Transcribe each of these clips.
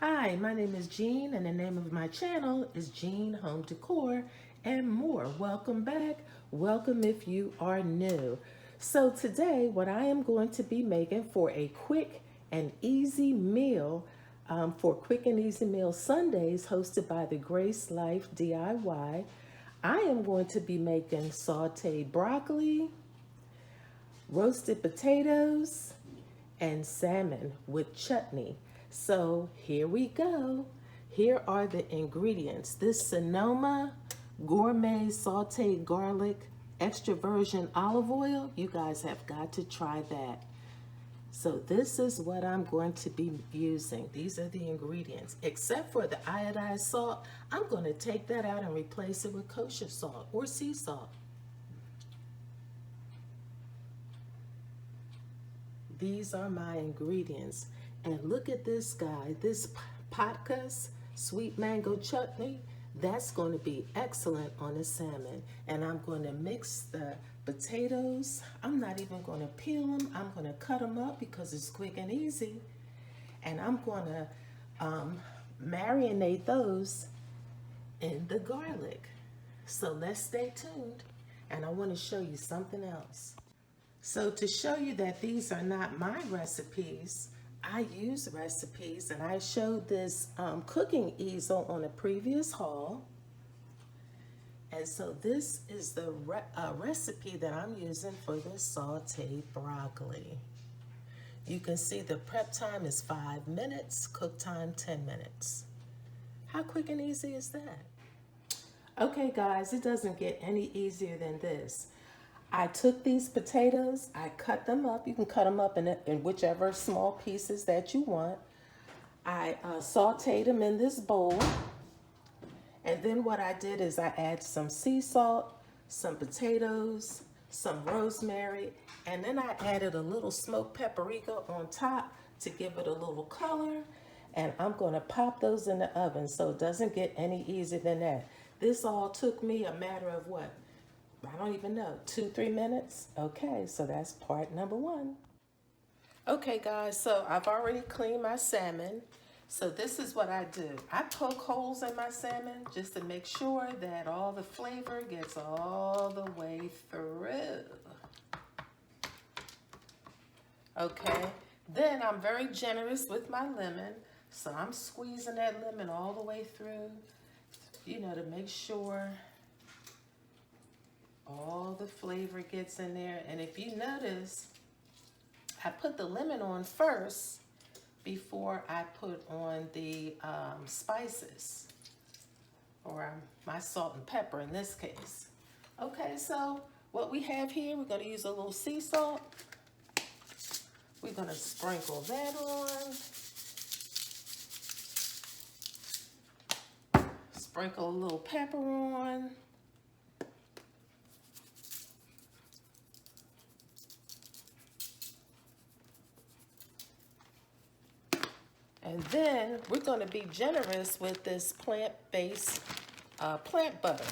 Hi, my name is Jean, and the name of my channel is Jean Home Decor and more. Welcome back. Welcome if you are new. So today, what I am going to be making for a quick and easy meal, for Quick and Easy Meal Sundays, hosted by the Grace Life DIY, I am going to be making sauteed broccoli, roasted potatoes, and salmon with chutney. So here we go. Here are the ingredients. This Sonoma gourmet sauteed garlic extra virgin olive oil. You guys have got to try that. So this is what I'm going to be using. These are the ingredients. Except for the iodized salt, I'm going to take that out and replace it with kosher salt or sea salt. These are my ingredients. And look at this guy, this patkas sweet mango chutney. That's going to be excellent on the salmon. And I'm going to mix the potatoes. I'm not even going to peel them. I'm going to cut them up because it's quick and easy. And I'm going to marinate those in the garlic. So let's stay tuned. And I want to show you something else. So to show you that these are not my recipes, I use recipes, and I showed this cooking easel on a previous haul. And so this is the recipe that I'm using for this sauteed broccoli. You can see the prep time is 5 minutes, cook time 10 minutes. How quick and easy is that? Okay guys, it doesn't get any easier than this. I took these potatoes, I cut them up. You can cut them up in whichever small pieces that you want. I sauteed them in this bowl. And then what I did is I add some sea salt, some potatoes, some rosemary, and then I added a little smoked paprika on top to give it a little color. And I'm gonna pop those in the oven, so it doesn't get any easier than that. This all took me a matter of what? I don't even know, 2-3 minutes? Okay, so that's part number one. Okay guys, so I've already cleaned my salmon. So this is what I do. I poke holes in my salmon just to make sure that all the flavor gets all the way through. Okay, then I'm very generous with my lemon. So I'm squeezing that lemon all the way through, you know, to make sure all the flavor gets in there. And if you notice, I put the lemon on first before I put on the spices, or my salt and pepper in this case. Okay, so what we have here, we're going to use a little sea salt. We're going to sprinkle that on. Sprinkle a little pepper on. And then we're going to be generous with this plant-based plant butter.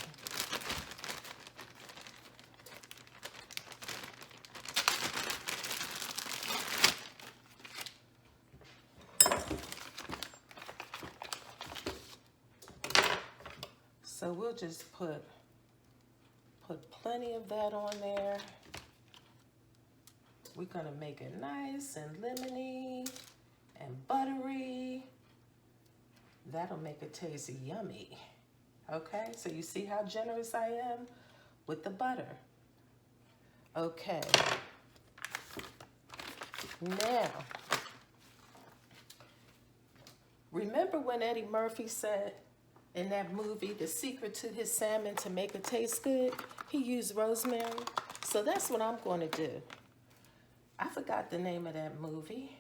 So we'll just put plenty of that on there. We're going to make it nice and lemony and buttery. That'll make it taste yummy. Okay, so you see how generous I am with the butter. Okay, now, remember when Eddie Murphy said in that movie, the secret to his salmon to make it taste good, he used rosemary? So that's what I'm going to do. I forgot the name of that movie,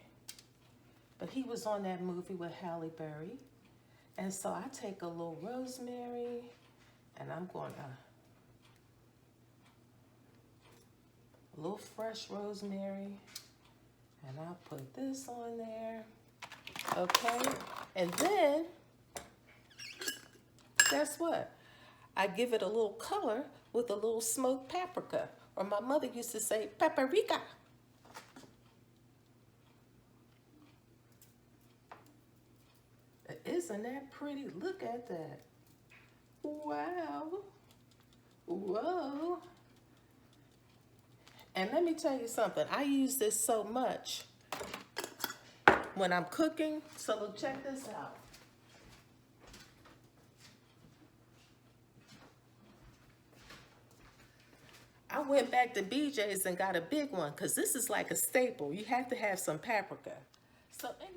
but he was on that movie with Halle Berry. And so I take a little rosemary, and I'm going to, a little fresh rosemary, and I'll put this on there. Okay, and then, guess what? I give it a little color with a little smoked paprika, or my mother used to say paprika. Isn't that pretty? Look at that. Wow. Whoa. And let me tell you something. I use this so much when I'm cooking. So look, check this out. I went back to BJ's and got a big one because this is like a staple. You have to have some paprika. So anyway.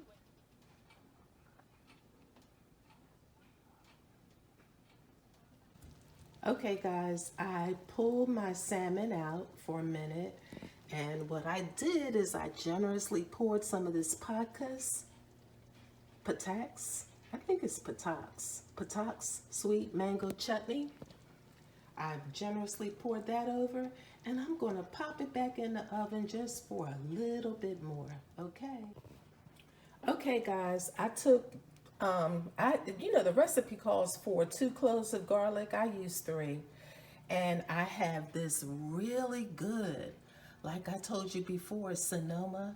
Okay guys, I pulled my salmon out for a minute, and what I did is I generously poured some of this Patax, I think it's Patax sweet mango chutney. I generously poured that over, and I'm going to pop it back in the oven just for a little bit more, okay? Okay guys, I took the recipe calls for 2 cloves of garlic. I used 3. And I have this really good, like I told you before, Sonoma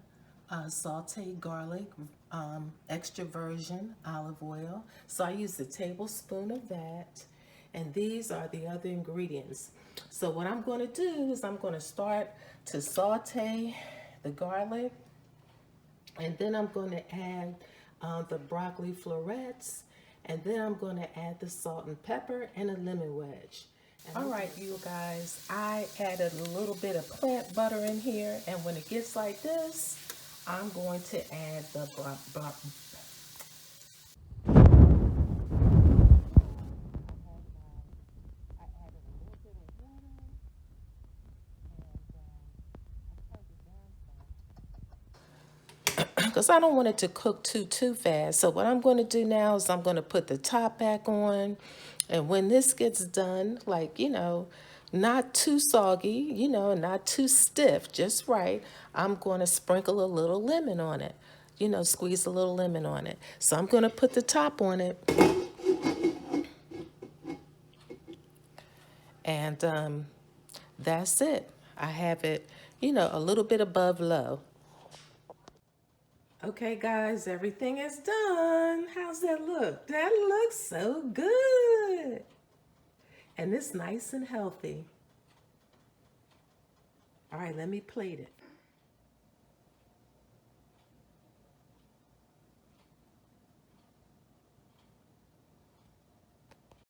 sauteed garlic, extra virgin olive oil. So I used a tablespoon of that. And these are the other ingredients. So what I'm going to do is I'm going to start to saute the garlic. And then I'm going to add the broccoli florets, and then I'm going to add the salt and pepper and a lemon wedge. All right, you guys, I added a little bit of plant butter in here, and when it gets like this, I'm going to add the because I don't want it to cook too fast. So what I'm going to do now is I'm going to put the top back on, and when this gets done, like, not too soggy, not too stiff, just right, I'm going to sprinkle a little lemon on it, squeeze a little lemon on it. So I'm going to put the top on it, and that's it. I have it, a little bit above low. Okay, guys, everything is done. How's that look? That looks so good. And it's nice and healthy. All right, let me plate it.